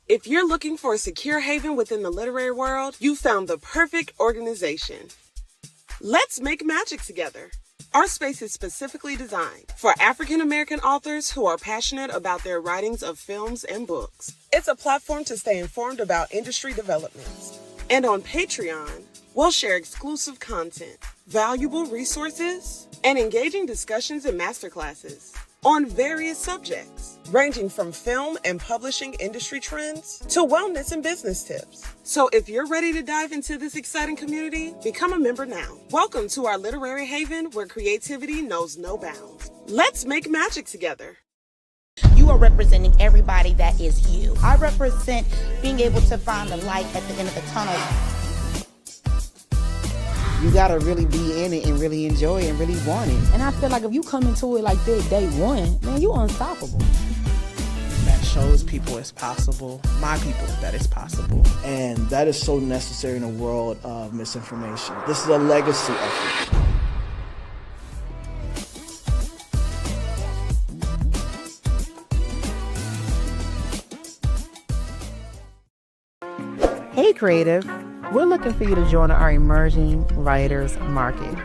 If you're looking for a secure haven within the literary world, you found the perfect organization. Let's make magic together. Our space is specifically designed for African American authors who are passionate about their writings of films and books. It's a platform to stay informed about industry developments. And on Patreon, we'll share exclusive content, valuable resources, and engaging discussions and masterclasses on various subjects, ranging from film and publishing industry trends to wellness and business tips. So if you're ready to dive into this exciting community, become a member now. Welcome to our literary haven where creativity knows no bounds. Let's make magic together. You are representing everybody that is you. I represent being able to find the light at the end of the tunnel. You gotta really be in it and really enjoy it and really want it. And I feel like if you come into it like that day one, man, you unstoppable. That shows people it's possible, my people, that it's possible. And that is so necessary in a world of misinformation. This is a legacy effort. Hey creative, we're looking for you to join our emerging writers market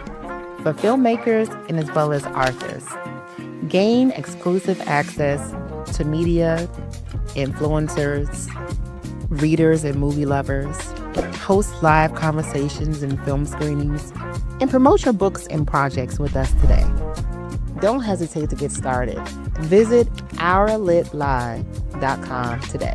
for filmmakers and as well as authors. Gain exclusive access to media, influencers, readers and movie lovers, host live conversations and film screenings, and promote your books and projects with us today. Don't hesitate to get started. Visit ourlitlive.com today.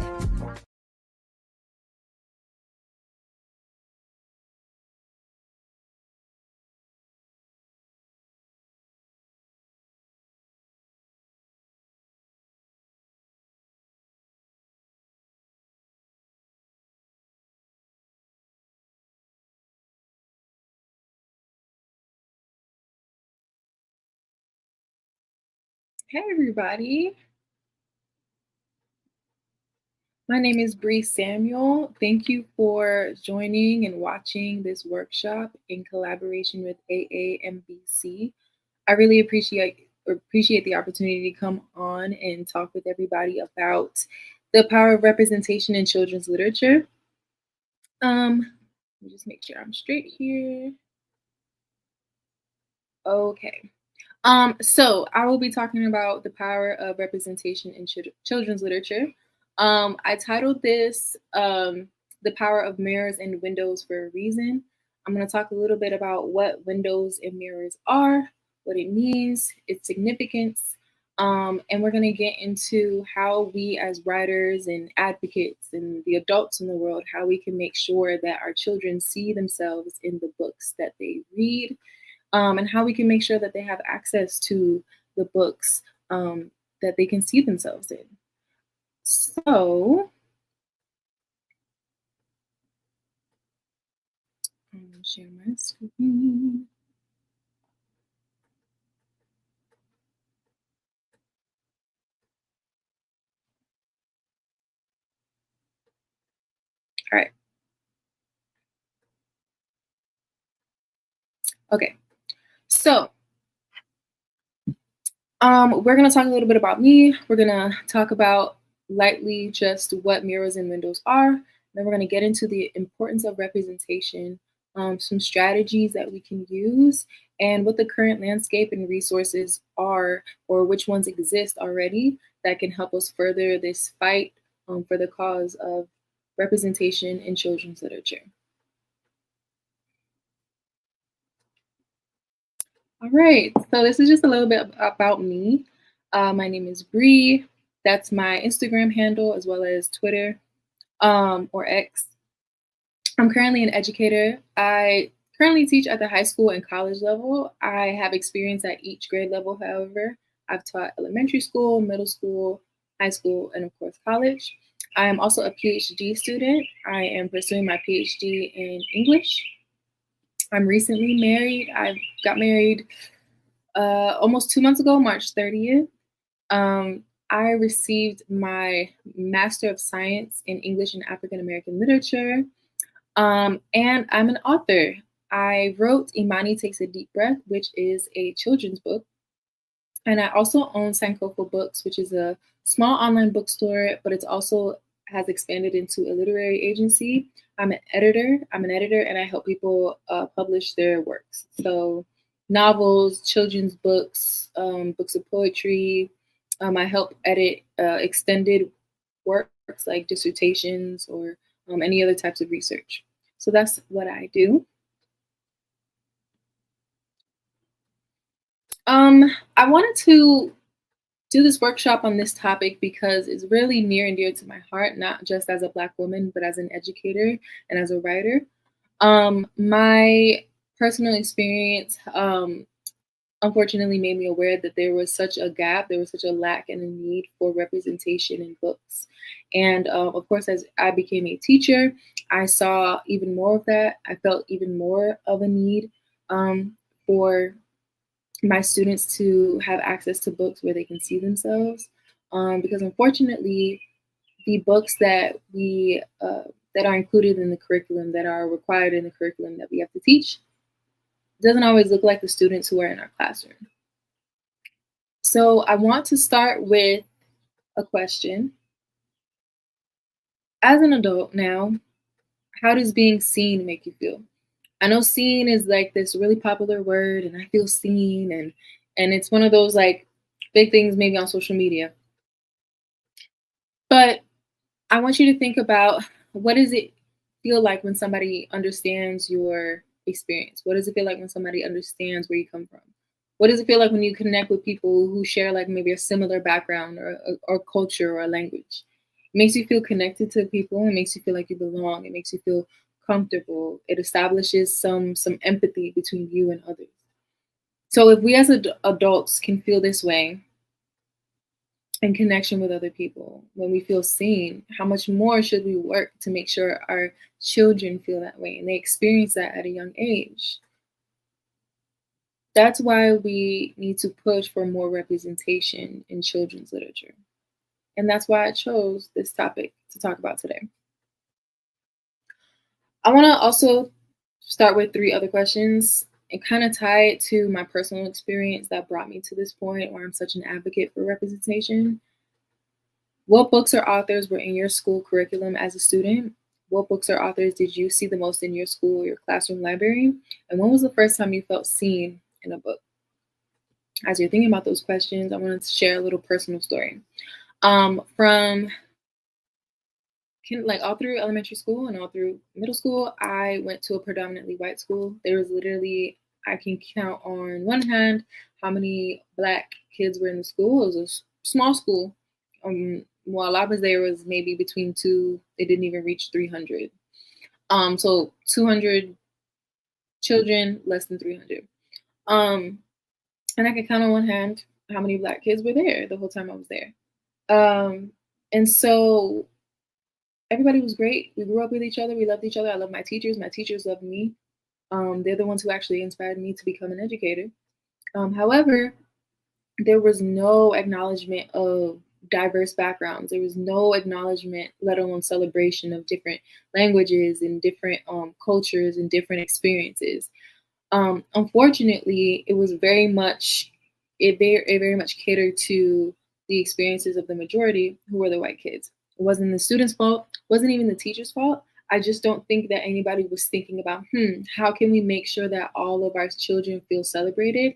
Hey everybody, my name is Bree Samuel. Thank you for joining and watching this workshop in collaboration with AAMBC. I really appreciate the opportunity to come on and talk with everybody about the power of representation in children's literature. Let me just make sure I'm straight here. Okay. So I will be talking about the power of representation in children's literature. I titled this The Power of Mirrors and Windows for a reason. I'm going to talk a little bit about what windows and mirrors are, what it means, its significance, and we're going to get into how we as writers and advocates and the adults in the world, how we can make sure that our children see themselves in the books that they read. And how we can make sure that they have access to the books that they can see themselves in. So, I'm going to share my screen. All right. Okay. So, we're going to talk a little bit about me. We're going to talk about lightly just what mirrors and windows are. Then we're going to get into the importance of representation, some strategies that we can use, and what the current landscape and resources are, or which ones exist already that can help us further this fight for the cause of representation in children's literature. All right, so this is just a little bit about me. My name is Bree. That's my Instagram handle as well as Twitter or X. I'm currently an educator. I currently teach at the high school and college level. I have experience at each grade level, however. I've taught elementary school, middle school, high school, and of course college. I am also a PhD student. I am pursuing my PhD in English. I'm recently married. I got married almost 2 months ago, March 30th. I received my Master of Science in English and African American Literature. And I'm an author. I wrote Imani Takes a Deep Breath, which is a children's book. And I also own Sankofa Books, which is a small online bookstore, but it's also has expanded into a literary agency. I'm an editor, and I help people publish their works. So novels, children's books, books of poetry. I help edit extended works like dissertations or any other types of research. So that's what I do. I wanted to do this workshop on this topic because it's really near and dear to my heart, not just as a Black woman, but as an educator and as a writer. My personal experience unfortunately made me aware that there was such a gap, there was such a lack and a need for representation in books. And of course, as I became a teacher, I saw even more of that. I felt even more of a need for my students to have access to books where they can see themselves. Because unfortunately, the books that we that are included in the curriculum, that are required in the curriculum that we have to teach, doesn't always look like the students who are in our classroom. So I want to start with a question. As an adult now, how does being seen make you feel? I know seen is like this really popular word, and I feel seen, and it's one of those like big things maybe on social media. But I want you to think about, what does it feel like when somebody understands your experience? What does it feel like when somebody understands where you come from? What does it feel like when you connect with people who share like maybe a similar background or culture or a language? It makes you feel connected to people. It makes you feel like you belong. It makes you feel comfortable. It establishes some empathy between you and others. So if we as adults can feel this way in connection with other people, when we feel seen, how much more should we work to make sure our children feel that way and they experience that at a young age? That's why we need to push for more representation in children's literature. And that's why I chose this topic to talk about today. I want to also start with 3 other questions and kind of tie it to my personal experience that brought me to this point where I'm such an advocate for representation. What books or authors were in your school curriculum as a student? What books or authors did you see the most in your school or your classroom library? And when was the first time you felt seen in a book? As you're thinking about those questions, I wanted to share a little personal story. From like all through elementary school and all through middle school, I went to a predominantly white school. There was literally, I can count on one hand how many Black kids were in the school. It was a small school. While I was there, was maybe between 2, it didn't even reach 300. So 200 children, less than 300. And I can count on one hand how many Black kids were there the whole time I was there. And so everybody was great. We grew up with each other. We loved each other. I love my teachers. My teachers loved me. They're the ones who actually inspired me to become an educator. However, there was no acknowledgement of diverse backgrounds. There was no acknowledgement, let alone celebration, of different languages and different cultures and different experiences. Unfortunately, it was very much catered to the experiences of the majority, who were the white kids. It wasn't the students' fault, wasn't even the teacher's fault. I just don't think that anybody was thinking about, how can we make sure that all of our children feel celebrated?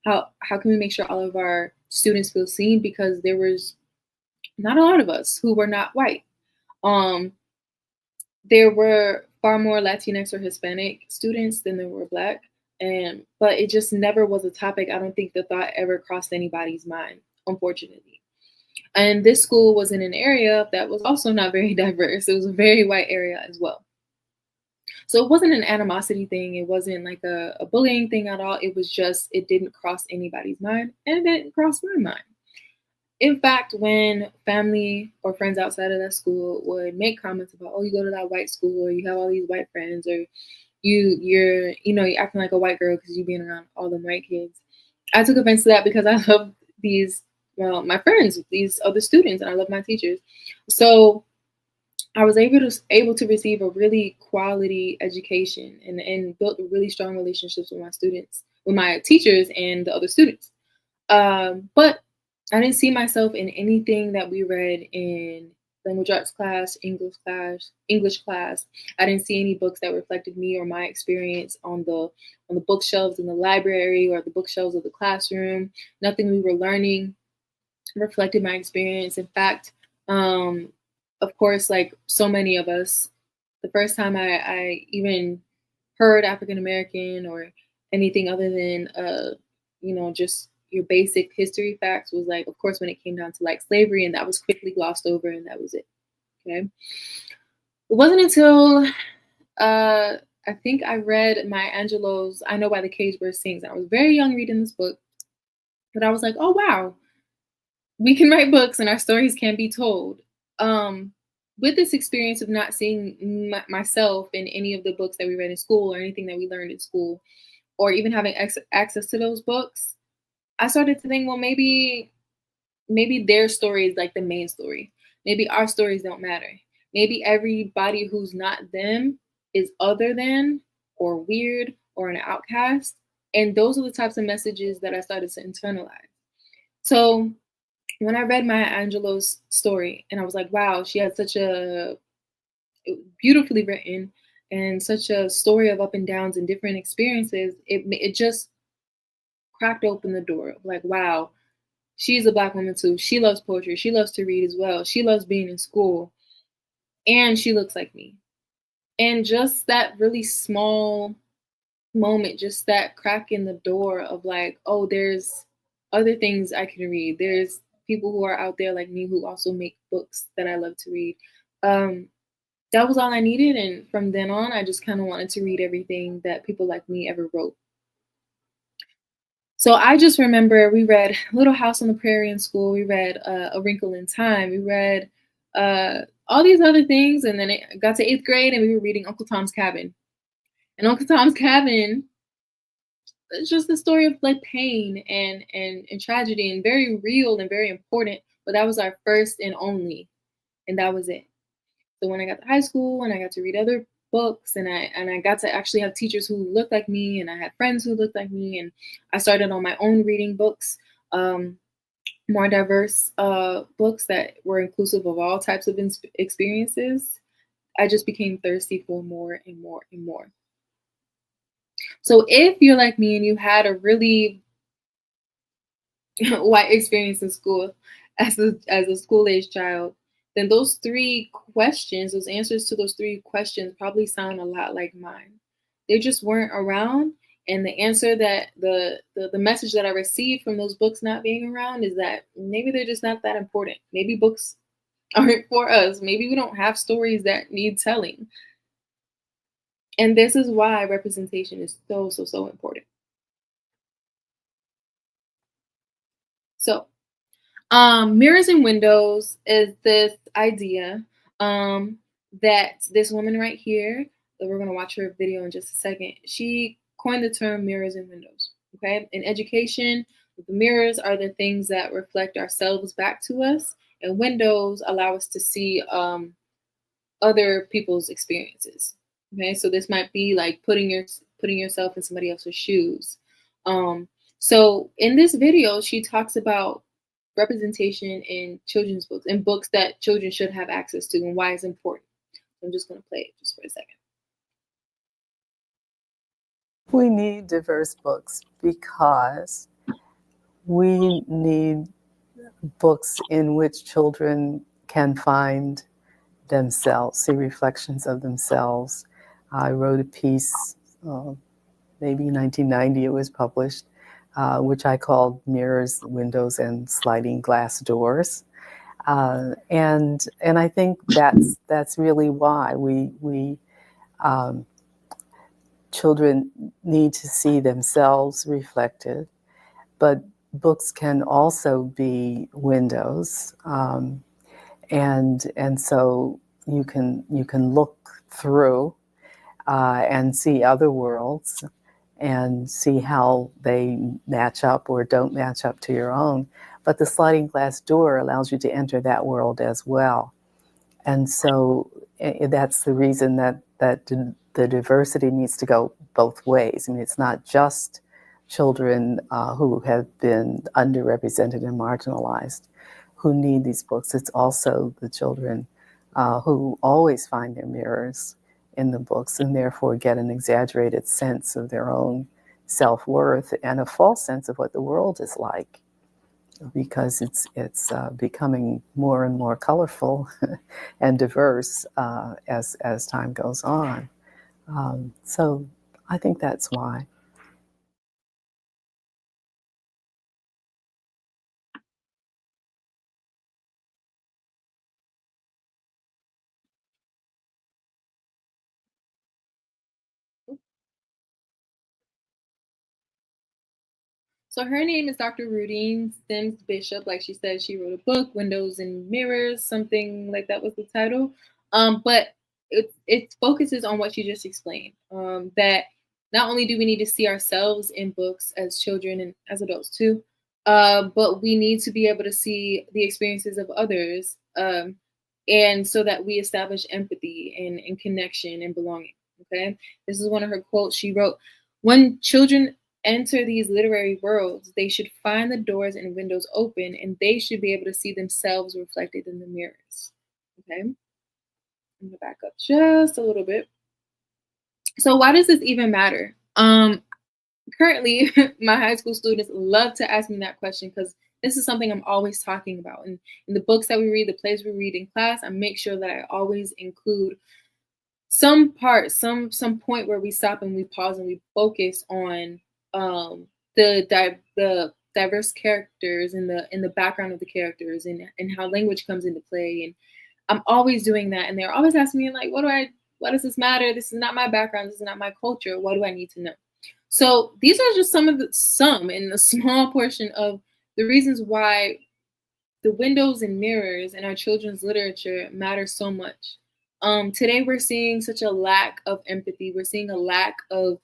How can we make sure all of our students feel seen? Because there was not a lot of us who were not white. There were far more Latinx or Hispanic students than there were Black, but it just never was a topic. I don't think the thought ever crossed anybody's mind, unfortunately. And this school was in an area that was also not very diverse. It was a very white area as well. So it wasn't an animosity thing. It wasn't like a bullying thing at all. It was just, it didn't cross anybody's mind, and it didn't cross my mind. In fact, when family or friends outside of that school would make comments about, oh, you go to that white school, or you have all these white friends, or you're acting like a white girl because you're being around all them white kids, I took offense to that because I love my friends, these other students, and I love my teachers. So I was able to receive a really quality education and built really strong relationships with my students, with my teachers and the other students. But I didn't see myself in anything that we read in language arts class, English class. I didn't see any books that reflected me or my experience on the bookshelves in the library or the bookshelves of the classroom. Nothing we were learning reflected my experience. In fact, of course, like so many of us, the first time I even heard African American or anything other than just your basic history facts was like, of course, when it came down to like slavery, and that was quickly glossed over, and that was it. Okay. It wasn't until I think I read Maya Angelou's I Know Why the Cage Bird Sings. I was very young reading this book, but I was like, oh wow, we can write books and our stories can be told. With this experience of not seeing myself in any of the books that we read in school or anything that we learned in school, or even having access to those books, I started to think, well, maybe their story is like the main story. Maybe our stories don't matter. Maybe everybody who's not them is other than or weird or an outcast. And those are the types of messages that I started to internalize. So when I read Maya Angelou's story, and I was like, wow, she had such a beautifully written and such a story of up and downs and different experiences, it just cracked open the door of like, wow, she's a Black woman too. She loves poetry. She loves to read as well. She loves being in school. And she looks like me. And just that really small moment, just that crack in the door of like, oh, there's other things I can read. There's people who are out there like me who also make books that I love to read. That was all I needed. And from then on, I just kind of wanted to read everything that people like me ever wrote. So I just remember we read Little House on the Prairie in school. We read A Wrinkle in Time. We read all these other things. And then it got to 8th grade and we were reading Uncle Tom's Cabin. And Uncle Tom's Cabin, it's just a story of like pain and tragedy, and very real and very important. But that was our first and only, and that was it. So when I got to high school and I got to read other books, and I got to actually have teachers who looked like me, and I had friends who looked like me, and I started on my own reading books, more diverse books that were inclusive of all types of experiences. I just became thirsty for more and more and more. So if you're like me and you had a really white experience in school as a school-age child, then those three questions, those answers to those three questions probably sound a lot like mine. They just weren't around. And the answer that the message that I received from those books not being around is that maybe they're just not that important. Maybe books aren't for us. Maybe we don't have stories that need telling. And this is why representation is so, so, so important. So, Mirrors and Windows is this idea that this woman right here, that we're going to watch her video in just a second, she coined the term mirrors and windows. Okay, in education, the mirrors are the things that reflect ourselves back to us, and windows allow us to see other people's experiences. Okay, so this might be like putting yourself in somebody else's shoes. So in this video, she talks about representation in children's books and books that children should have access to and why it's important. I'm just going to play it just for a second. We need diverse books because we need books in which children can find themselves, see reflections of themselves. I wrote a piece, maybe 1990 it was published, which I called Mirrors, Windows, and Sliding Glass Doors. And I think that's really why we children need to see themselves reflected, but books can also be windows, and so you can look through and see other worlds and see how they match up or don't match up to your own. But the sliding glass door allows you to enter that world as well. And so that's the reason that the diversity needs to go both ways. I mean, it's not just children who have been underrepresented and marginalized who need these books. It's also the children who always find their mirrors in the books and therefore get an exaggerated sense of their own self-worth and a false sense of what the world is like, because it's becoming more and more colorful and diverse as time goes on. So I think that's why. So her name is Dr. Rudine Sims Bishop. Like she said, she wrote a book, Windows and Mirrors, something like that was the title. But it focuses on what you just explained. That not only do we need to see ourselves in books as children and as adults too, but we need to be able to see the experiences of others, and so that we establish empathy and connection and belonging. Okay, this is one of her quotes. She wrote, "When children enter these literary worlds, they should find the doors and windows open, and they should be able to see themselves reflected in the mirrors." Okay, I'm gonna back up just a little bit. So why does this even matter? Currently, my high school students love to ask me that question because this is something I'm always talking about. And in the books that we read, the plays we read in class, I make sure that I always include some part, some point where we stop and we pause and we focus on the diverse characters and the background of the characters and how language comes into play. And I'm always doing that. And they're always asking me, like, what does this matter? This is not my background. This is not my culture. What do I need to know? So these are just some and a small portion of the reasons why the windows and mirrors in our children's literature matter so much. Today, we're seeing such a lack of empathy. We're seeing a lack of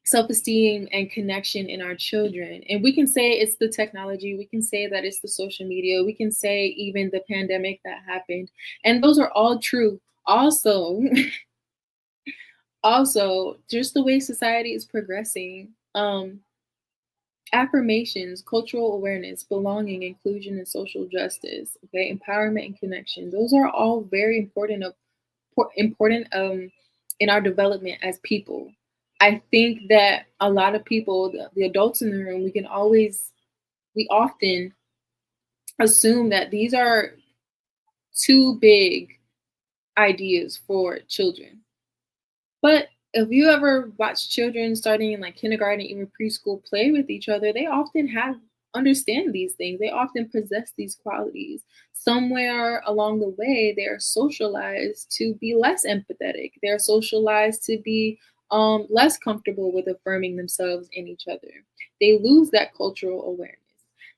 self-esteem and connection in our children. And we can say it's the technology. We can say that it's the social media. We can say even the pandemic that happened. And those are all true. Also, just the way society is progressing, affirmations, cultural awareness, belonging, inclusion, and social justice, okay, empowerment and connection. Those are all very important in our development as people. I think that a lot of people, the adults in the room, we often assume that these are too big ideas for children. But if you ever watch children starting in like kindergarten, even preschool, play with each other, they often understand these things. They often possess these qualities. Somewhere along the way, they are socialized to be less empathetic. They're socialized to be less comfortable with affirming themselves and each other. They lose that cultural awareness.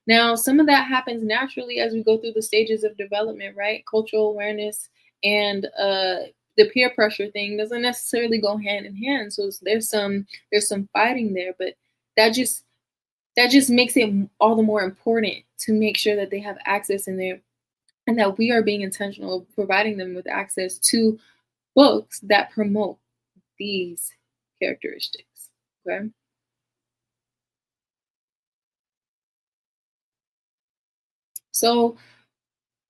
Now, some of that happens naturally as we go through the stages of development, right? Cultural awareness and the peer pressure thing doesn't necessarily go hand in hand. So there's some fighting there, but that just makes it all the more important to make sure that they have access in there and that we are being intentional providing them with access to books that promote these characteristics. Okay. So,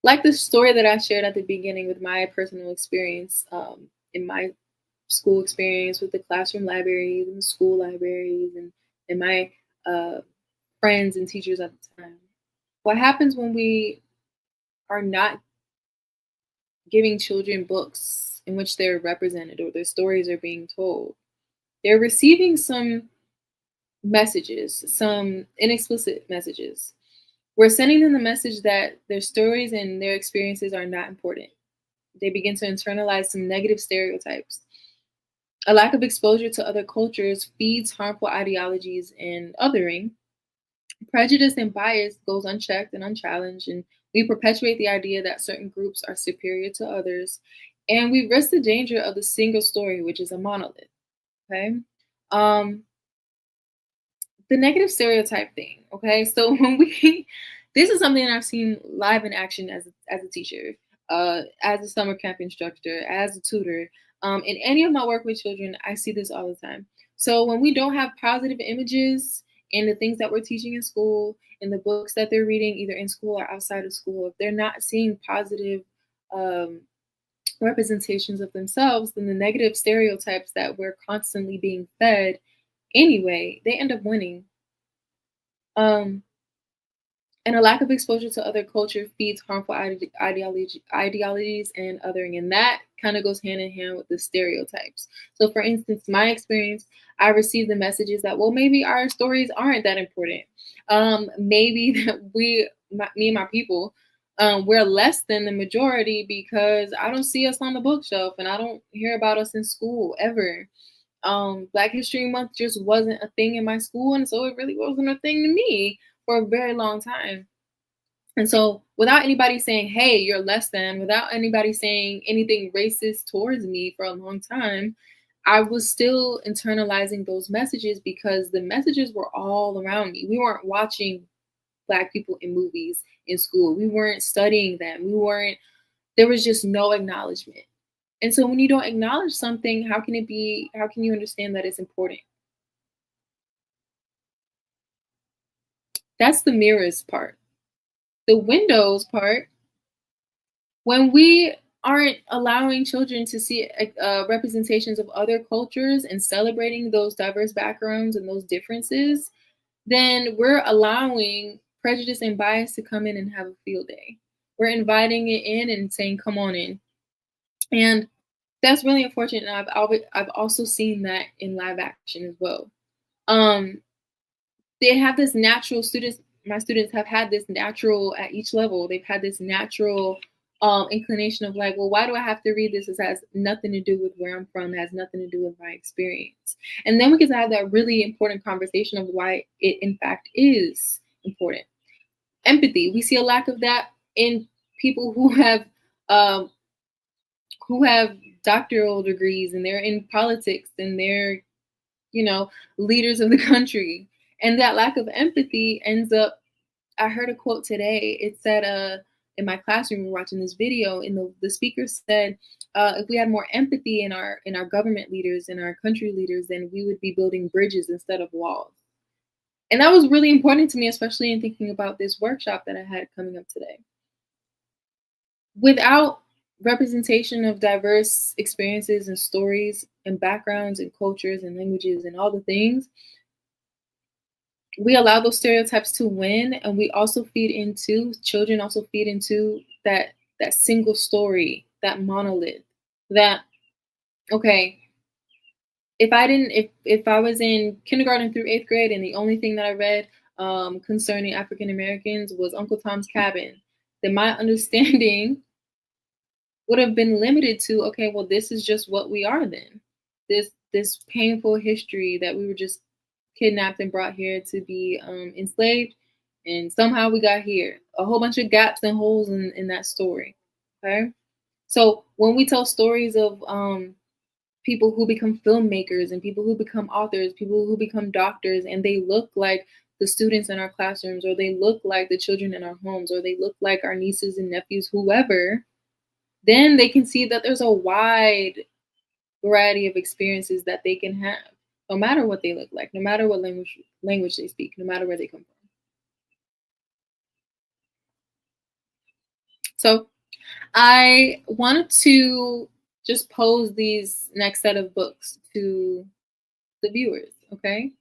like the story that I shared at the beginning with my personal experience in my school experience with the classroom libraries and the school libraries and my friends and teachers at the time. What happens when we are not giving children books in which they're represented or their stories are being told? They're receiving some messages, some inexplicit messages. We're sending them the message that their stories and their experiences are not important. They begin to internalize some negative stereotypes. A lack of exposure to other cultures feeds harmful ideologies and othering. Prejudice and bias goes unchecked and unchallenged, and we perpetuate the idea that certain groups are superior to others, and we risk the danger of the single story, which is a monolith. Okay. The negative stereotype thing. Okay. So this is something that I've seen live in action as a teacher, as a summer camp instructor, as a tutor. In any of my work with children, I see this all the time. So when we don't have positive images in the things that we're teaching in school, in the books that they're reading, either in school or outside of school, if they're not seeing positive representations of themselves, then the negative stereotypes that we're constantly being fed anyway, they end up winning. And a lack of exposure to other culture feeds harmful ideologies and othering. And that kind of goes hand in hand with the stereotypes. So for instance, my experience, I received the messages that, well, maybe our stories aren't that important. Maybe that me and my people, we're less than the majority because I don't see us on the bookshelf and I don't hear about us in school ever. Black History Month just wasn't a thing in my school, and so it really wasn't a thing to me for a very long time. And so without anybody saying, hey, you're less than, without anybody saying anything racist towards me for a long time, I was still internalizing those messages because the messages were all around me. We weren't watching Black people in movies in school. We weren't studying them. There was just no acknowledgement. And so when you don't acknowledge something, how can you understand that it's important? That's the mirrors part. The windows part, when we aren't allowing children to see representations of other cultures and celebrating those diverse backgrounds and those differences, then we're allowing prejudice and bias to come in and have a field day. We're inviting it in and saying, come on in. And that's really unfortunate. And I've also seen that in live action as well. They have this natural my students have had this natural, at each level, they've had this natural inclination of like, well, why do I have to read this? This has nothing to do with where I'm from. It has nothing to do with my experience. And then we get to have that really important conversation of why it in fact is important. Empathy. We see a lack of that in people who have doctoral degrees and they're in politics and they're, leaders of the country. And that lack of empathy ends up, I heard a quote today. It said, in my classroom, we were watching this video, and the speaker said, if we had more empathy in our government leaders and our country leaders, then we would be building bridges instead of walls. And that was really important to me, especially in thinking about this workshop that I had coming up today. Without representation of diverse experiences and stories and backgrounds and cultures and languages and all the things, we allow those stereotypes to win, and children also feed into that single story, that monolith, that, okay, if I was in kindergarten through 8th grade and the only thing that I read concerning African Americans was Uncle Tom's Cabin, then my understanding would have been limited to, okay, well, this is just what we are then. This painful history that we were just kidnapped and brought here to be enslaved, and somehow we got here. A whole bunch of gaps and holes in that story. Okay, so when we tell stories of people who become filmmakers and people who become authors, people who become doctors, and they look like the students in our classrooms, or they look like the children in our homes, or they look like our nieces and nephews, whoever, then they can see that there's a wide variety of experiences that they can have, no matter what they look like, no matter what language they speak, no matter where they come from. So I wanted to just pose these next set of books to the viewers, okay?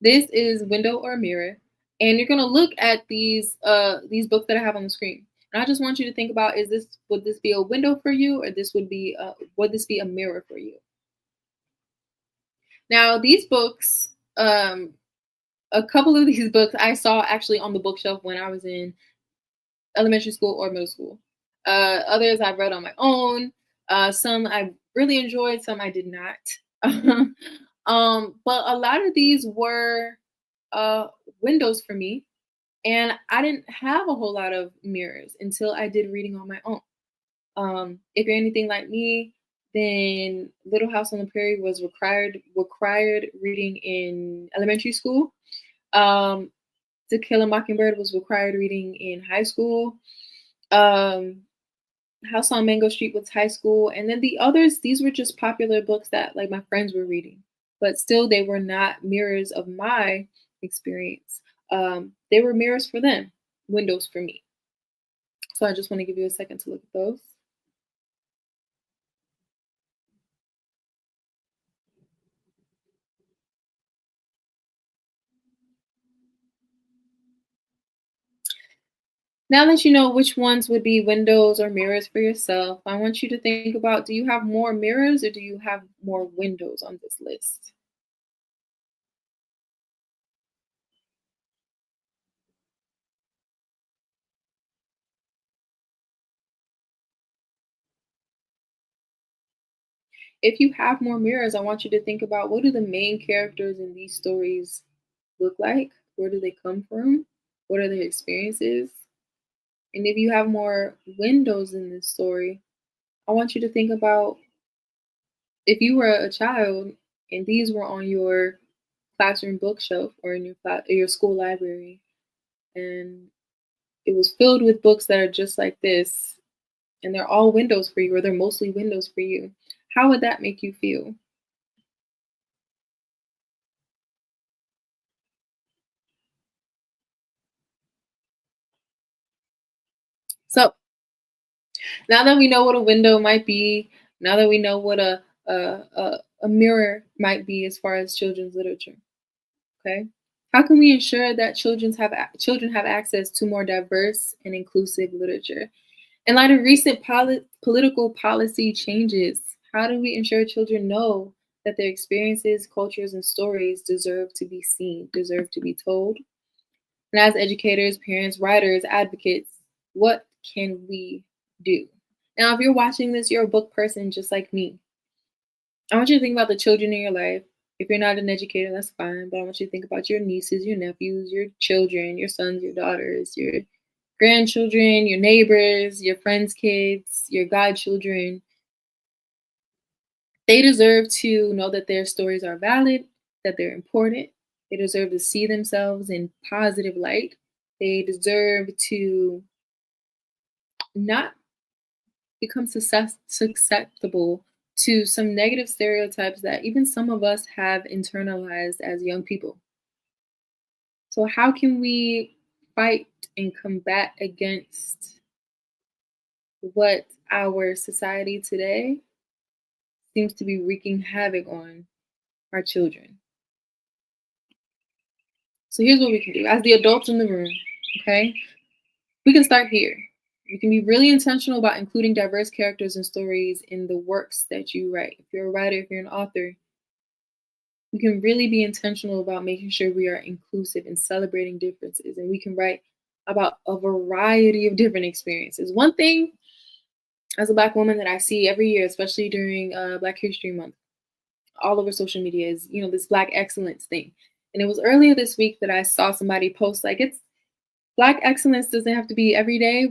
This is Window or Mirror, and you're gonna look at these books that I have on the screen. And I just want you to think about, would this be a window for you, or would this be a mirror for you? Now, these books, a couple of these books I saw actually on the bookshelf when I was in elementary school or middle school. Others I've read on my own. Some I really enjoyed, some I did not. But a lot of these were windows for me. And I didn't have a whole lot of mirrors until I did reading on my own. If you're anything like me, then Little House on the Prairie was required reading in elementary school. To Kill a Mockingbird was required reading in high school. House on Mango Street was high school. And then the others, these were just popular books that like my friends were reading. But still, they were not mirrors of my experience. They were mirrors for them, windows for me. So I just want to give you a second to look at those. Now that you know which ones would be windows or mirrors for yourself, I want you to think about, do you have more mirrors or do you have more windows on this list? If you have more mirrors, I want you to think about, what do the main characters in these stories look like? Where do they come from? What are their experiences? And if you have more windows in this story, I want you to think about, if you were a child and these were on your classroom bookshelf or in your school library, and it was filled with books that are just like this, and they're all windows for you, or they're mostly windows for you, how would that make you feel? So now that we know what a window might be, now that we know what a mirror might be as far as children's literature, okay? How can we ensure that children have access to more diverse and inclusive literature? In light of recent political policy changes, how do we ensure children know that their experiences, cultures, and stories deserve to be seen, deserve to be told? And as educators, parents, writers, advocates, what can we do? Now, if you're watching this, you're a book person just like me. I want you to think about the children in your life. If you're not an educator, that's fine, but I want you to think about your nieces, your nephews, your children, your sons, your daughters, your grandchildren, your neighbors, your friends' kids, your godchildren. They deserve to know that their stories are valid, that they're important. They deserve to see themselves in positive light. They deserve to not become susceptible to some negative stereotypes that even some of us have internalized as young people. So, how can we fight and combat against what our society today seems to be wreaking havoc on our children? So, here's what we can do as the adults in the room, okay? We can start here. You can be really intentional about including diverse characters and stories in the works that you write. If you're a writer, if you're an author, we can really be intentional about making sure we are inclusive and celebrating differences. And we can write about a variety of different experiences. One thing as a Black woman that I see every year, especially during Black History Month, all over social media is, this Black excellence thing. And it was earlier this week that I saw somebody post, like, it's Black excellence doesn't have to be every day.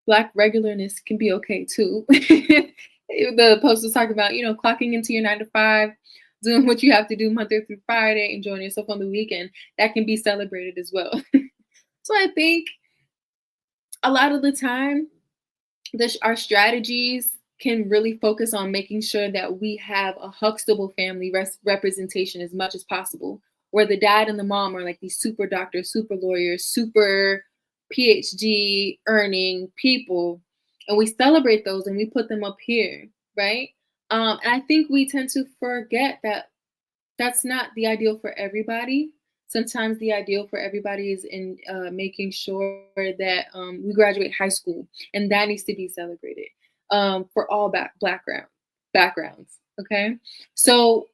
Black regularness can be okay too. The post was talking about, clocking into your 9 to 5, doing what you have to do Monday through Friday, enjoying yourself on the weekend. That can be celebrated as well. So I think a lot of the time, our strategies can really focus on making sure that we have a Huxtable family representation as much as possible, where the dad and the mom are like these super doctors, super lawyers, super PhD earning people. And we celebrate those and we put them up here, right? And I think we tend to forget that that's not the ideal for everybody. Sometimes the ideal for everybody is in making sure that we graduate high school, and that needs to be celebrated for all backgrounds. Okay, so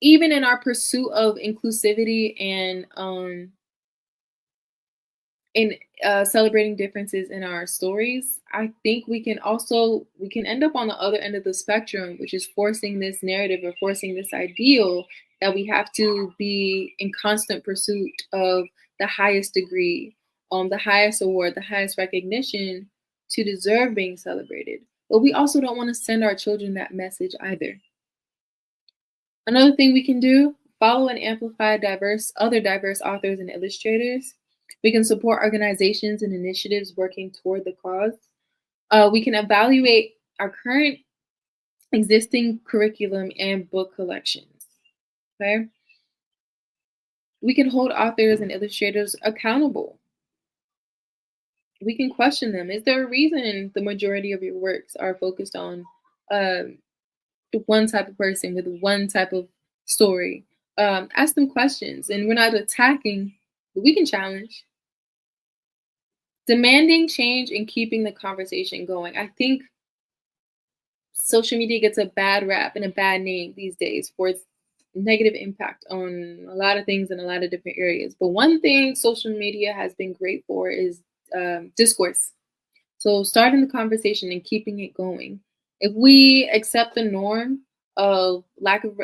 even in our pursuit of inclusivity and in celebrating differences in our stories, I think we can end up on the other end of the spectrum, which is forcing this narrative or forcing this ideal that we have to be in constant pursuit of the highest degree, the highest award, the highest recognition to deserve being celebrated. But we also don't want to send our children that message either. Another thing we can do, follow and amplify other diverse authors and illustrators. We can support organizations and initiatives working toward the cause. We can evaluate our current existing curriculum and book collections. Okay? We can hold authors and illustrators accountable. We can question them. Is there a reason the majority of your works are focused on one type of person with one type of story? Ask them questions. And we're not attacking, but we can challenge. demanding change and keeping the conversation going. I think social media gets a bad rap and a bad name these days for its negative impact on a lot of things in a lot of different areas. But one thing social media has been great for is discourse. So starting the conversation and keeping it going. If we accept the norm of lack of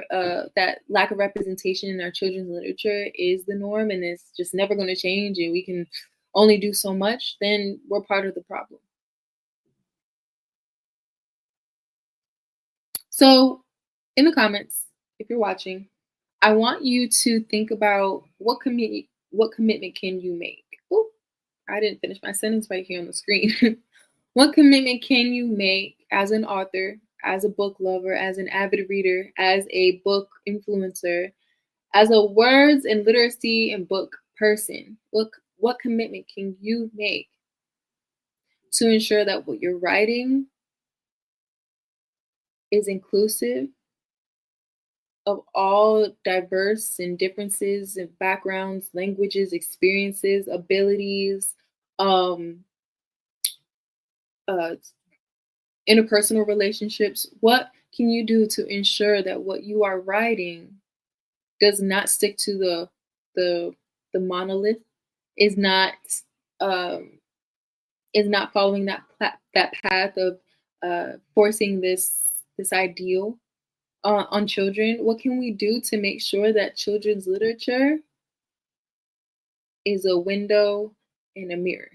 representation in our children's literature is the norm, and it's just never going to change, and we can only do so much, then we're part of the problem. So in the comments, if you're watching, I want you to think about what commitment can you make? Oh, I didn't finish my sentence right here on the screen. What commitment can you make as an author, as a book lover, as an avid reader, as a book influencer, as a words and literacy and book person? What commitment can you make to ensure that what you're writing is inclusive of all diverse and differences in backgrounds, languages, experiences, abilities, interpersonal relationships? What can you do to ensure that what you are writing does not stick to the monolith, is not following that path of forcing this ideal on children? What can we do to make sure that children's literature is a window and a mirror?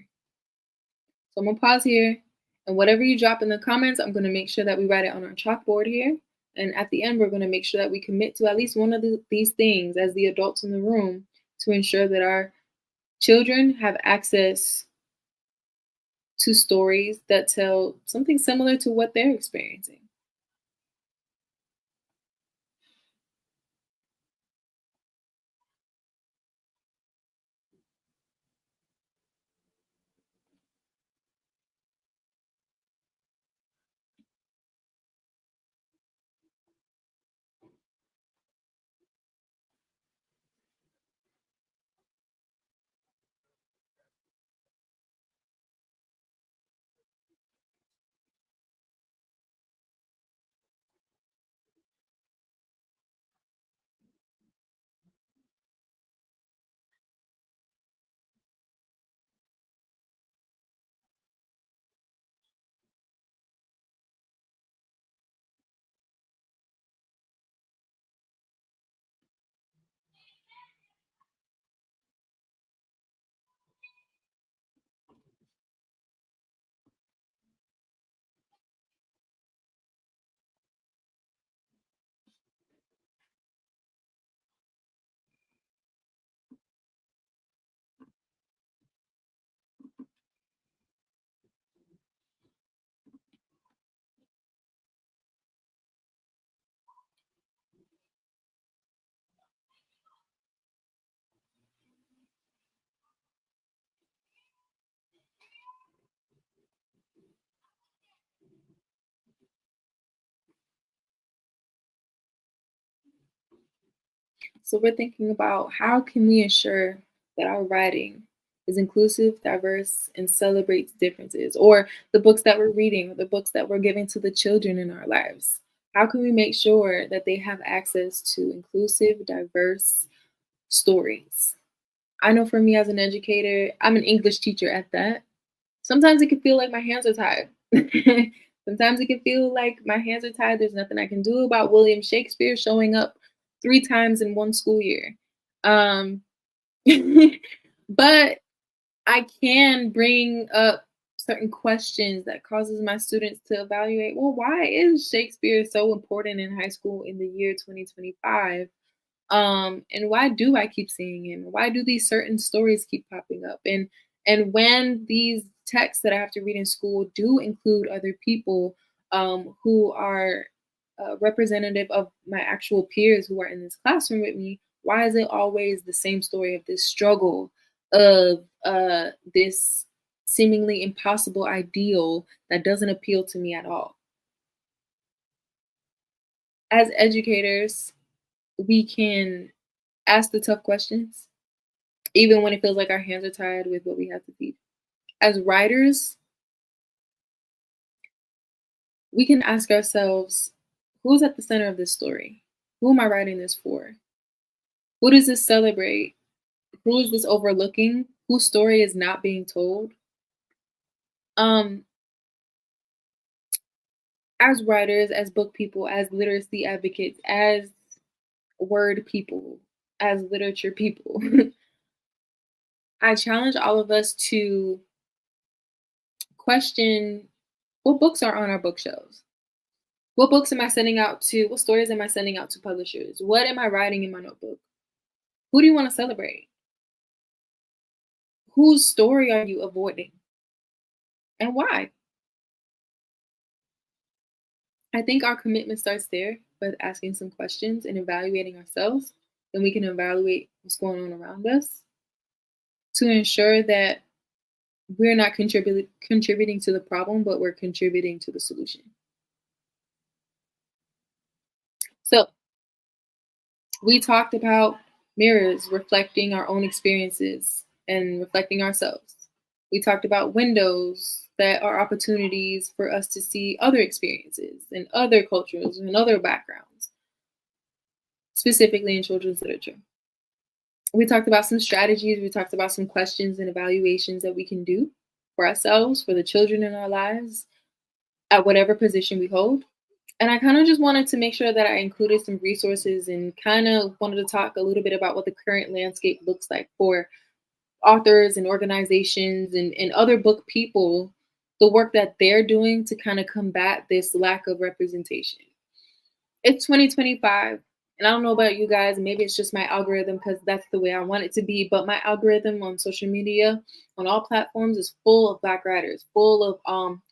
So I'm gonna pause here, and whatever you drop in the comments, I'm gonna make sure that we write it on our chalkboard here. And at the end, we're gonna make sure that we commit to at least one of these things as the adults in the room to ensure that our children have access to stories that tell something similar to what they're experiencing. So we're thinking about how can we ensure that our writing is inclusive, diverse, and celebrates differences, or the books that we're reading, or the books that we're giving to the children in our lives. How can we make sure that they have access to inclusive, diverse stories? I know for me as an educator, I'm an English teacher at that. Sometimes it can feel like my hands are tied. Sometimes it can feel like my hands are tied. There's nothing I can do about William Shakespeare showing up 3 times in one school year. But I can bring up certain questions that causes my students to evaluate, well, why is Shakespeare so important in high school in the year 2025? And why do I keep seeing him? Why do these certain stories keep popping up? And when these texts that I have to read in school do include other people who are representative of my actual peers who are in this classroom with me, why is it always the same story of this struggle of this seemingly impossible ideal that doesn't appeal to me at all? As educators, we can ask the tough questions, even when it feels like our hands are tied with what we have to teach. As writers, we can ask ourselves, who's at the center of this story? Who am I writing this for? Who does this celebrate? Who is this overlooking? Whose story is not being told? As writers, as book people, as literacy advocates, as word people, as literature people, I challenge all of us to question what books are on our bookshelves. What books am I sending out to? What stories am I sending out to publishers? What am I writing in my notebook? Who do you want to celebrate? Whose story are you avoiding? And why? I think our commitment starts there with asking some questions and evaluating ourselves. Then we can evaluate what's going on around us to ensure that we're not contributing to the problem, but we're contributing to the solution. So we talked about mirrors reflecting our own experiences and reflecting ourselves. We talked about windows that are opportunities for us to see other experiences and other cultures and other backgrounds, specifically in children's literature. We talked about some strategies. We talked about some questions and evaluations that we can do for ourselves, for the children in our lives, at whatever position we hold. And I kind of just wanted to make sure that I included some resources and kind of wanted to talk a little bit about what the current landscape looks like for authors and organizations and other book people, the work that they're doing to kind of combat this lack of representation. It's 2025, and I don't know about you guys, maybe it's just my algorithm because that's the way I want it to be, but my algorithm on social media, on all platforms, is full of Black writers, full of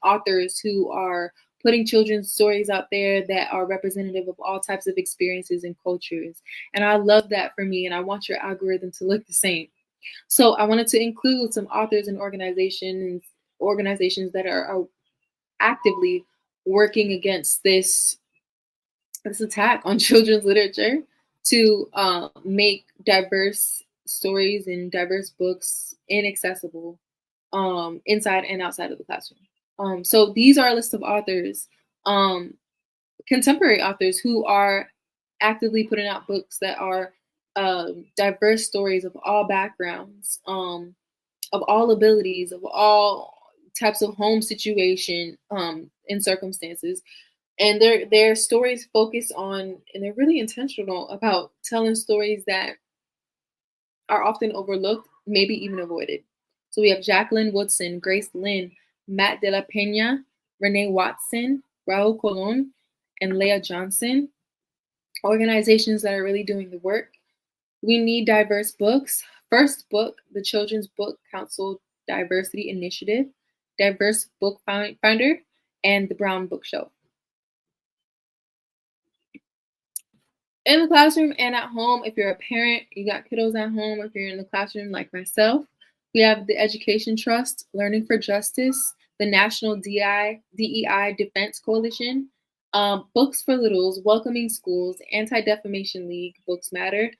authors who are putting children's stories out there that are representative of all types of experiences and cultures. And I love that for me, and I want your algorithm to look the same. So I wanted to include some authors and organizations that are actively working against this attack on children's literature to make diverse stories and diverse books inaccessible inside and outside of the classroom. So these are a list of authors, contemporary authors who are actively putting out books that are diverse stories of all backgrounds, of all abilities, of all types of home situation and circumstances. And their stories focus on, and they're really intentional about telling stories that are often overlooked, maybe even avoided. So we have Jacqueline Woodson, Grace Lynn, Matt De La Peña, Renee Watson, Raul Colon, and Leah Johnson, organizations that are really doing the work. We need diverse books. First book, the Children's Book Council Diversity Initiative, Diverse Book Finder, and the Brown Bookshelf. In the classroom and at home, if you're a parent, you got kiddos at home, if you're in the classroom like myself, we have the Education Trust, Learning for Justice, the National DEI Defense Coalition, Books for Littles, Welcoming Schools, Anti-Defamation League, Books Matter,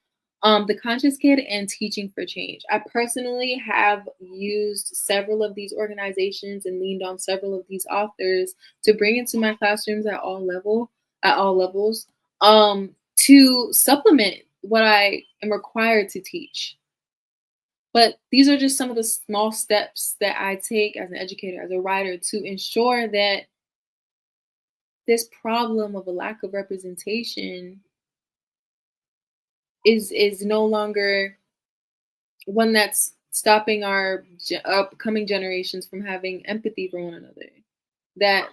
The Conscious Kid, and Teaching for Change. I personally have used several of these organizations and leaned on several of these authors to bring into my classrooms at all levels, to supplement what I am required to teach. But these are just some of the small steps that I take as an educator, as a writer, to ensure that this problem of a lack of representation is no longer one that's stopping our upcoming generations from having empathy for one another. That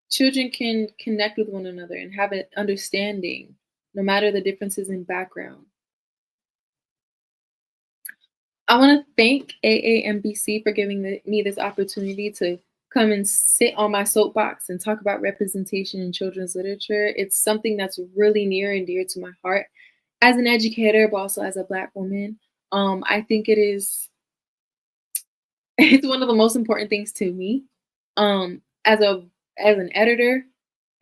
children can connect with one another and have an understanding, no matter the differences in background. I want to thank AAMBC for giving me this opportunity to come and sit on my soapbox and talk about representation in children's literature. It's something that's really near and dear to my heart as an educator, but also as a Black woman. I think it's one of the most important things to me. As an editor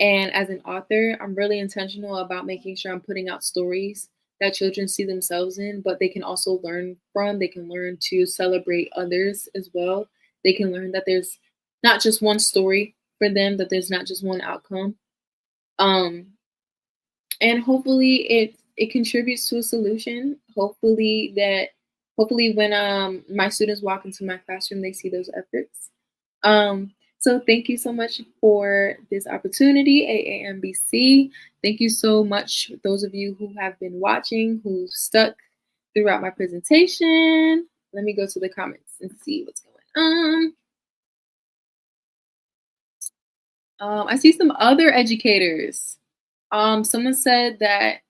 and as an author, I'm really intentional about making sure I'm putting out stories that children see themselves in, but they can also learn from. They can learn to celebrate others as well. they can learn that there's not just one story for them, that there's not just one outcome. And hopefully it contributes to a solution. Hopefully when my students walk into my classroom, they see those efforts. So thank you so much for this opportunity, AAMBC. Thank you so much, those of you who have been watching, who stuck throughout my presentation. Let me go to the comments and see what's going on. I see some other educators. Someone said that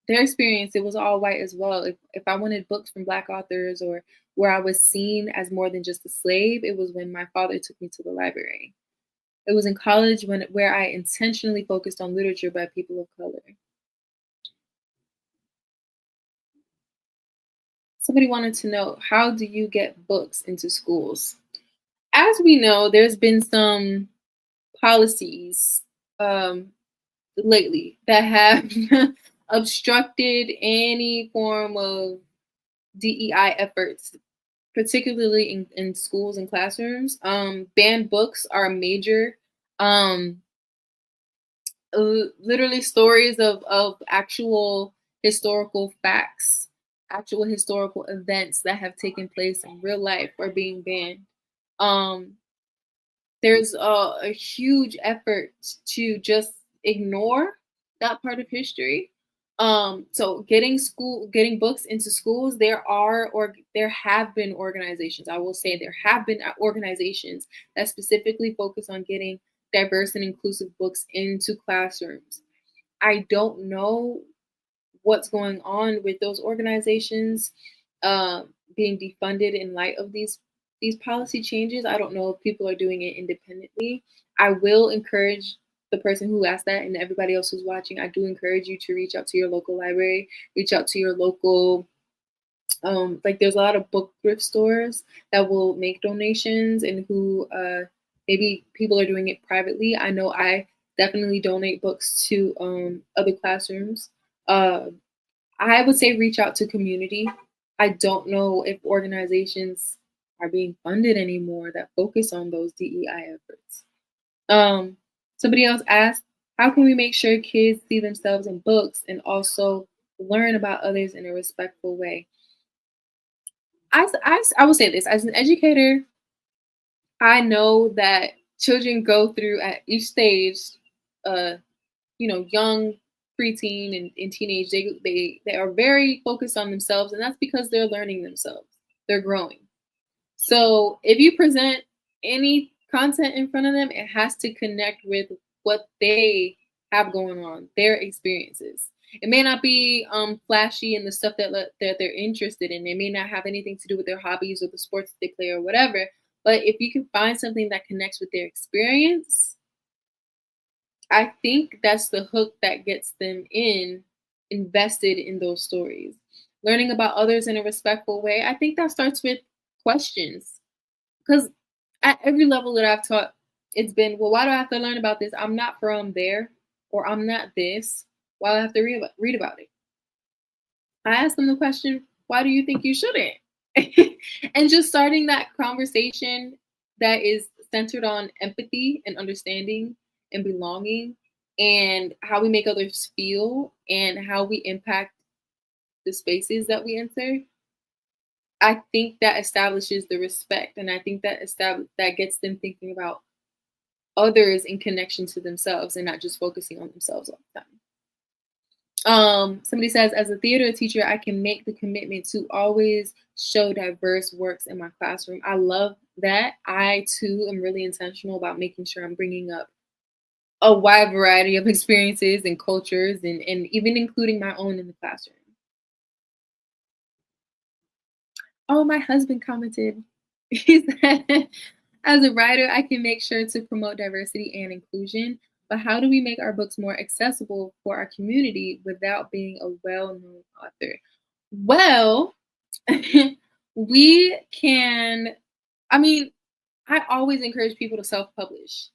their experience, it was all white as well. If I wanted books from Black authors or where I was seen as more than just a slave, it was when my father took me to the library. It was in college where I intentionally focused on literature by people of color. Somebody wanted to know, how do you get books into schools? As we know, there's been some policies lately that have obstructed any form of DEI efforts, particularly in schools and classrooms. Banned books are a major, literally stories of actual historical facts, actual historical events that have taken place in real life are being banned. There's a huge effort to just ignore that part of history. So getting books into schools, there have been organizations, I will say there have been organizations that specifically focus on getting diverse and inclusive books into classrooms. I don't know what's going on with those organizations being defunded in light of these policy changes. I don't know if people are doing it independently. I will encourage the person who asked that and everybody else who's watching, I do encourage you to reach out to your local library, reach out to your local, there's a lot of book thrift stores that will make donations and who maybe people are doing it privately. I know I definitely donate books to other classrooms. I would say reach out to community. I don't know if organizations are being funded anymore that focus on those DEI efforts. Somebody else asked, how can we make sure kids see themselves in books and also learn about others in a respectful way? I will say this, as an educator, I know that children go through at each stage, young, preteen, and teenage, they are very focused on themselves, and that's because they're learning themselves. They're growing. So if you present any content in front of them, it has to connect with what they have going on, their experiences. It may not be flashy in the stuff that they're interested in. It may not have anything to do with their hobbies or the sports they play or whatever. But if you can find something that connects with their experience, I think that's the hook that gets them invested in those stories. Learning about others in a respectful way, I think that starts with questions. Because at every level that I've taught, it's been, well, why do I have to learn about this? I'm not from there, or I'm not this. Why do I have to read about it? I asked them the question, why do you think you shouldn't? And just starting that conversation that is centered on empathy and understanding and belonging and how we make others feel and how we impact the spaces that we enter. I think that establishes the respect, and I think that gets them thinking about others in connection to themselves and not just focusing on themselves all the time. Somebody says, as a theater teacher, I can make the commitment to always show diverse works in my classroom. I love that. I too am really intentional about making sure I'm bringing up a wide variety of experiences and cultures and even including my own in the classroom. Oh, my husband commented. He said, as a writer, I can make sure to promote diversity and inclusion, but how do we make our books more accessible for our community without being a well-known author? Well, we can, I always encourage people to self-publish.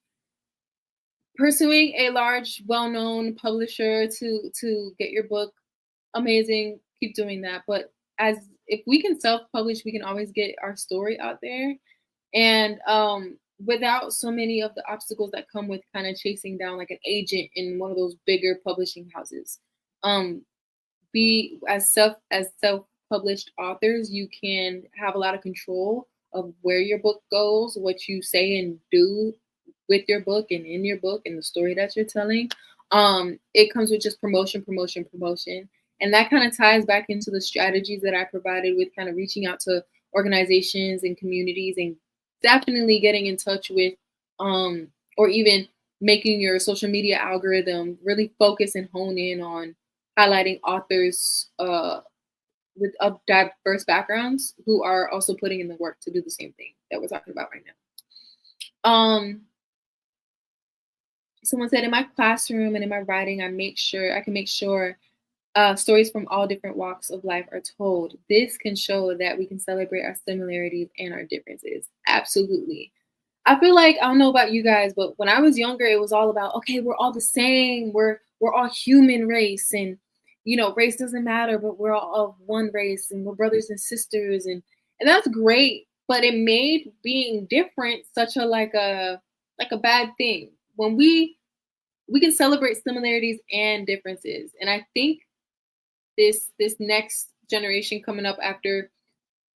Pursuing a large, well-known publisher to get your book, amazing, keep doing that. But if we can self-publish, we can always get our story out there. And without so many of the obstacles that come with kind of chasing down like an agent in one of those bigger publishing houses. Be as self-published authors, you can have a lot of control of where your book goes, what you say and do with your book and in your book and the story that you're telling. It comes with just promotion. And that kind of ties back into the strategies that I provided with kind of reaching out to organizations and communities, and definitely getting in touch with, or even making your social media algorithm really focus and hone in on highlighting authors with diverse backgrounds who are also putting in the work to do the same thing that we're talking about right now. Someone said, in my classroom and in my writing, I can make sure stories from all different walks of life are told. This can show that we can celebrate our similarities and our differences. Absolutely. I feel like, I don't know about you guys, but when I was younger, it was all about, okay, we're all the same. We're all human race, and race doesn't matter, but we're all of one race, and we're brothers and sisters, and that's great. But it made being different such a bad thing. When we can celebrate similarities and differences, and I think this next generation coming up after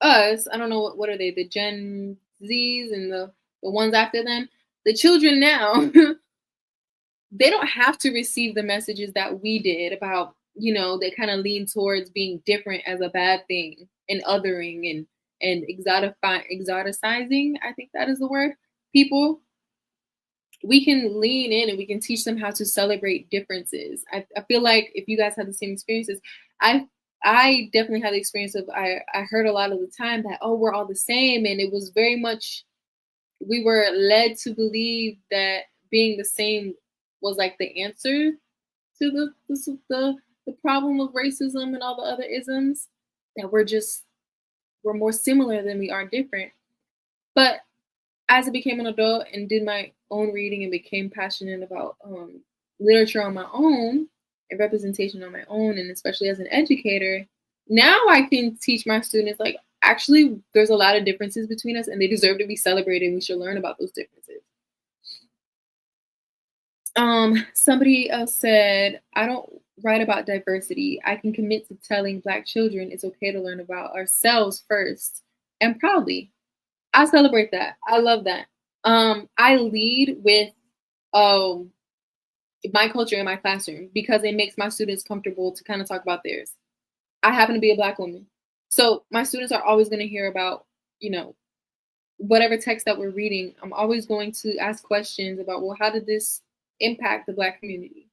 us, I don't know what are they, the Gen Zs and the ones after them, the children now, they don't have to receive the messages that we did about, they kind of lean towards being different as a bad thing and othering and exoticizing, I think that is the word, people. We can lean in and we can teach them how to celebrate differences. I feel like if you guys have the same experiences, I definitely had the experience of, I heard a lot of the time that, oh, we're all the same. And it was very much, we were led to believe that being the same was like the answer to the problem of racism and all the other isms, that we're more similar than we are different. But as I became an adult and did my own reading and became passionate about literature on my own and representation on my own, and especially as an educator, now I can teach my students, like, actually, there's a lot of differences between us and they deserve to be celebrated, and we should learn about those differences. Somebody else said, I don't write about diversity. I can commit to telling Black children it's okay to learn about ourselves first, and proudly. I celebrate that. I love that. I lead with my culture in my classroom because it makes my students comfortable to kind of talk about theirs. I happen to be a Black woman, so my students are always going to hear about, whatever text that we're reading. I'm always going to ask questions about, well, how did this impact the Black community?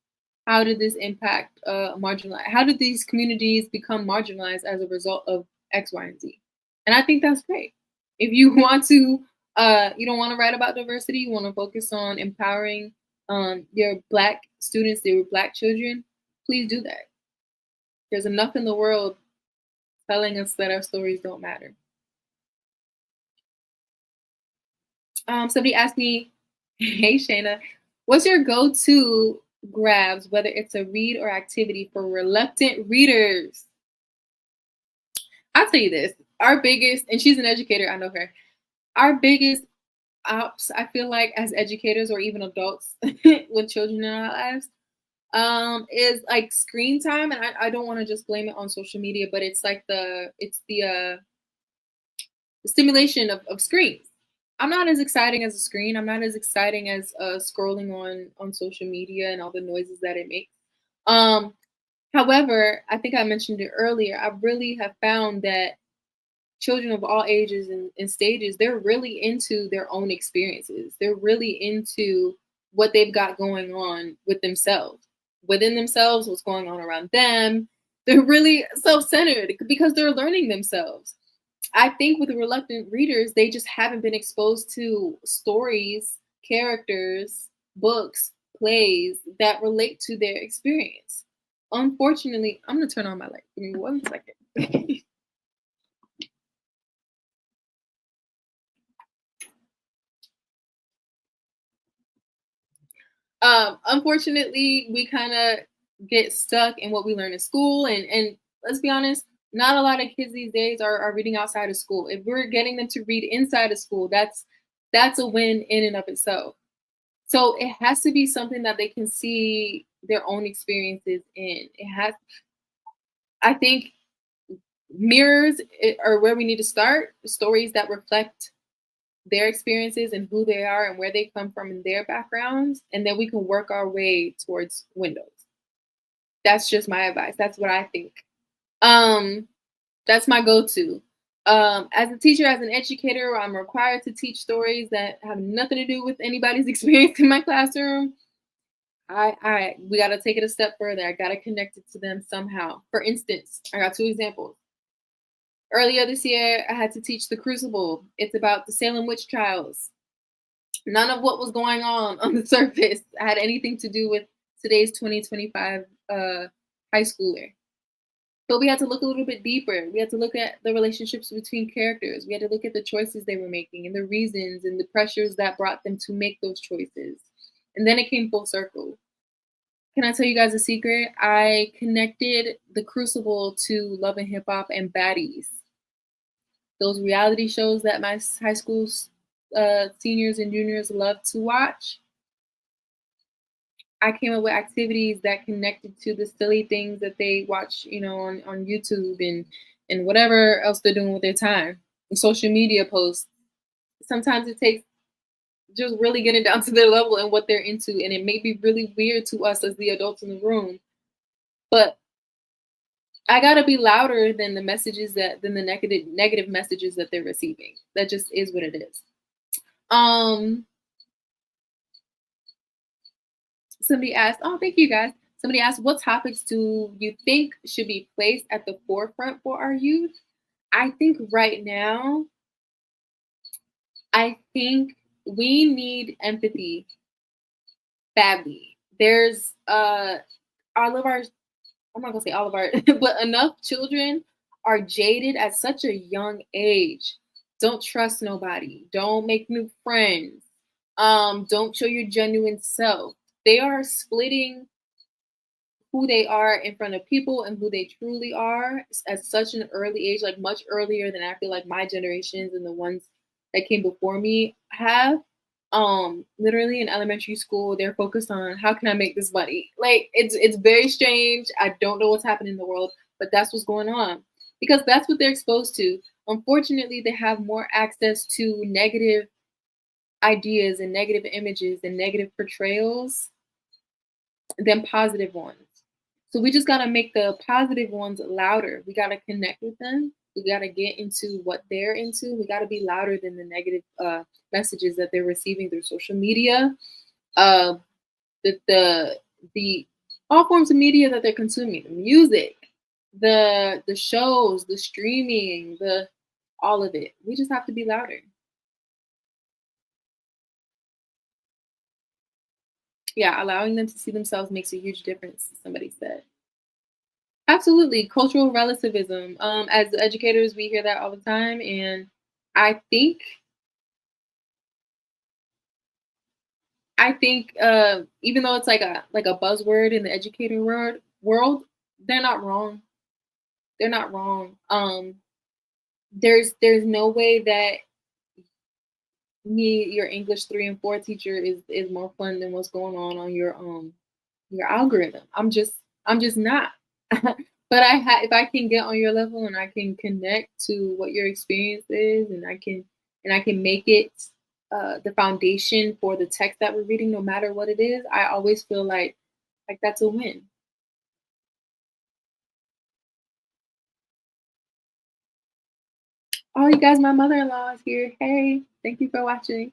How did this impact marginalized? How did these communities become marginalized as a result of X, Y, and Z? And I think that's great. If you want to, you don't want to write about diversity, you want to focus on empowering your Black students, your Black children, please do that. There's enough in the world telling us that our stories don't matter. Somebody asked me, hey Shayna, what's your go-to grabs, whether it's a read or activity for reluctant readers? I'll tell you this, our biggest, and she's an educator, I know her, our biggest ops, I feel like, as educators or even adults with children in our lives, is like screen time. And I don't want to just blame it on social media, but it's like the stimulation of screens. I'm not as exciting as a screen. I'm not as exciting as scrolling on social media and all the noises that it makes. However, I think I mentioned it earlier, I really have found that children of all ages and stages, they're really into their own experiences. They're really into what they've got going on with themselves, within themselves, what's going on around them. They're really self-centered because they're learning themselves. I think with the reluctant readers, they just haven't been exposed to stories, characters, books, plays that relate to their experience. Unfortunately, I'm going to turn on my light. Give me 1 second. Unfortunately, we kind of get stuck in what we learn in school. And let's be honest, not a lot of kids these days are reading outside of school. If we're getting them to read inside of school, that's that's a win in and of itself. So it has to be something that they can see their own experiences in. It has, I think, mirrors are where we need to start. Stories that reflect their experiences and who they are and where they come from in their backgrounds, and then we can work our way towards windows. That's just my advice. That's what I think. That's my go-to. As a teacher, as an educator, I'm required to teach stories that have nothing to do with anybody's experience in my classroom. We got to take it a step further. I got to connect it to them somehow. For instance, I got 2 examples. Earlier this year, I had to teach The Crucible. It's about the Salem witch trials. None of what was going on the surface had anything to do with today's 2025 high schooler. But we had to look a little bit deeper. We had to look at the relationships between characters. We had to look at the choices they were making and the reasons and the pressures that brought them to make those choices. And then it came full circle. Can I tell you guys a secret? I connected The Crucible to Love and Hip Hop and Baddies. Those reality shows that my high school seniors and juniors love to watch. I came up with activities that connected to the silly things that they watch, on YouTube and whatever else they're doing with their time. And social media posts. Sometimes it takes just really getting down to their level and what they're into. And it may be really weird to us as the adults in the room. But I gotta be louder than the negative messages that they're receiving. That just is what it is. Somebody asked, oh, thank you guys. Somebody asked, what topics do you think should be placed at the forefront for our youth? I think right now, we need empathy badly. There's I'm not gonna say all of our, but enough children are jaded at such a young age. Don't trust nobody. Don't make new friends. Don't show your genuine self. They are splitting who they are in front of people and who they truly are at such an early age, like much earlier than I feel like my generations and the ones that came before me have. Literally in elementary school, they're focused on how can I make this money? Like it's very strange. I don't know what's happening in the world, but that's what's going on because that's what they're exposed to. Unfortunately, they have more access to negative ideas and negative images and negative portrayals than positive ones. So we just got to make the positive ones louder. We got to connect with them. We got to get into what they're into. We got to be louder than the negative messages that they're receiving through social media, the all forms of media that they're consuming, the music, the shows, the streaming, all of it. We just have to be louder. Yeah, allowing them to see themselves makes a huge difference, somebody said. Absolutely. Cultural relativism. As educators, we hear that all the time. And I think even though it's like a buzzword in the educator world, they're not wrong. They're not wrong. There's no way that your English 3 and 4 teacher is more fun than what's going on your algorithm. I'm just not. But if I can get on your level and I can connect to what your experience is and I can make it the foundation for the text that we're reading, no matter what it is, I always feel like that's a win. Oh, you guys, my mother-in-law is here. Hey, thank you for watching.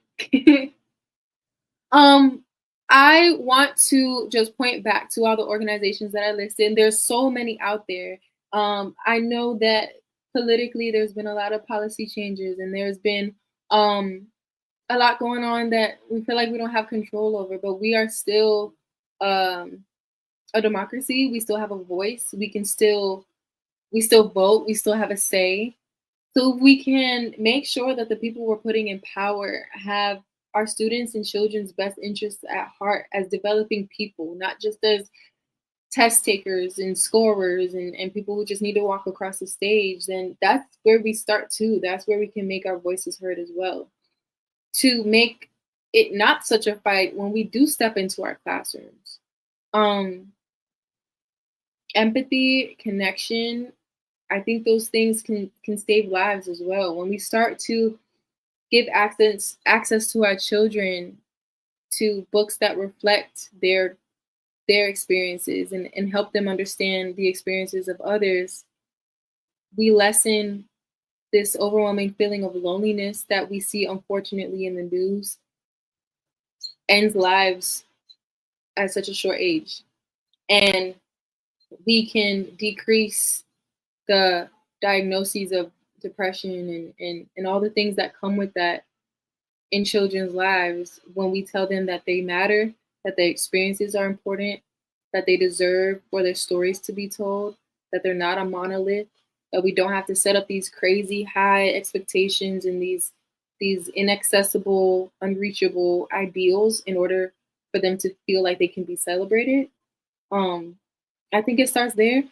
I want to just point back to all the organizations that I listed. There's so many out there. I know that politically there's been a lot of policy changes and there's been a lot going on that we feel like we don't have control over, but we are still a democracy. We still have a voice. We still vote. We still have a say. So we can make sure that the people we're putting in power have our students and children's best interests at heart as developing people, not just as test takers and scorers and people who just need to walk across the stage. Then that's where we start too. That's where we can make our voices heard as well. to make it not such a fight when we do step into our classrooms. Empathy, connection, I think those things can save lives as well. When we start to give access to our children to books that reflect their experiences and help them understand the experiences of others, we lessen this overwhelming feeling of loneliness that we see, unfortunately, in the news. Ends lives at such a short age. And we can decrease the diagnoses of depression and all the things that come with that in children's lives when we tell them that they matter, that their experiences are important, that they deserve for their stories to be told, that they're not a monolith, that we don't have to set up these crazy high expectations and these inaccessible, unreachable ideals in order for them to feel like they can be celebrated. I think it starts there.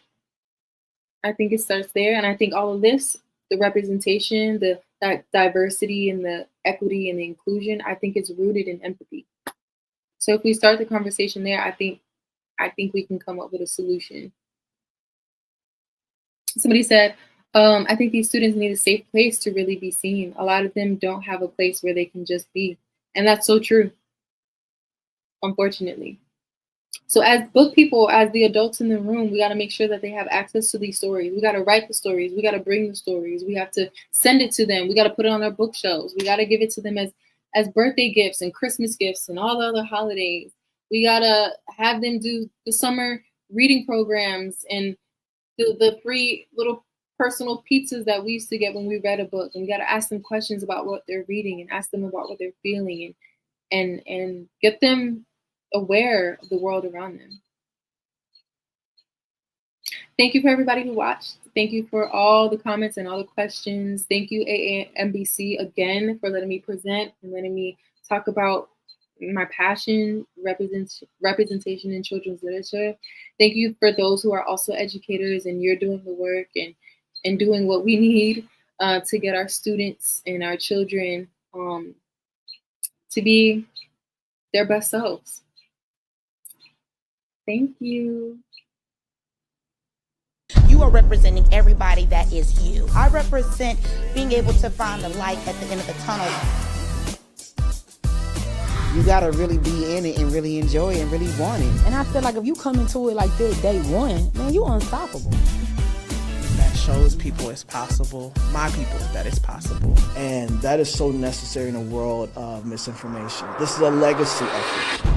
And I think all of this, the representation, that diversity and the equity and the inclusion, I think it's rooted in empathy. So if we start the conversation there, I think we can come up with a solution. Somebody said, I think these students need a safe place to really be seen. A lot of them don't have a place where they can just be. And that's so true, unfortunately. So as book people, as the adults in the room, we got to make sure that they have access to these stories. We got to write the stories. We got to bring the stories. We have to send it to them. We got to put it on their bookshelves. We got to give it to them as birthday gifts and Christmas gifts and all the other holidays. We got to have them do the summer reading programs and the free little personal pizzas that we used to get when we read a book. And we got to ask them questions about what they're reading and ask them about what they're feeling and get them aware of the world around them. Thank you for everybody who watched. Thank you for all the comments and all the questions. Thank you, AAMBC, again, for letting me present and letting me talk about my passion, representation in children's literature. Thank you for those who are also educators and you're doing the work and doing what we need to get our students and our children to be their best selves. Thank you. You are representing everybody that is you. I represent being able to find the light at the end of the tunnel. You gotta really be in it and really enjoy it and really want it. And I feel like if you come into it like that day one, man, you unstoppable. That shows people it's possible, my people, that it's possible. And that is so necessary in a world of misinformation. This is a legacy effort.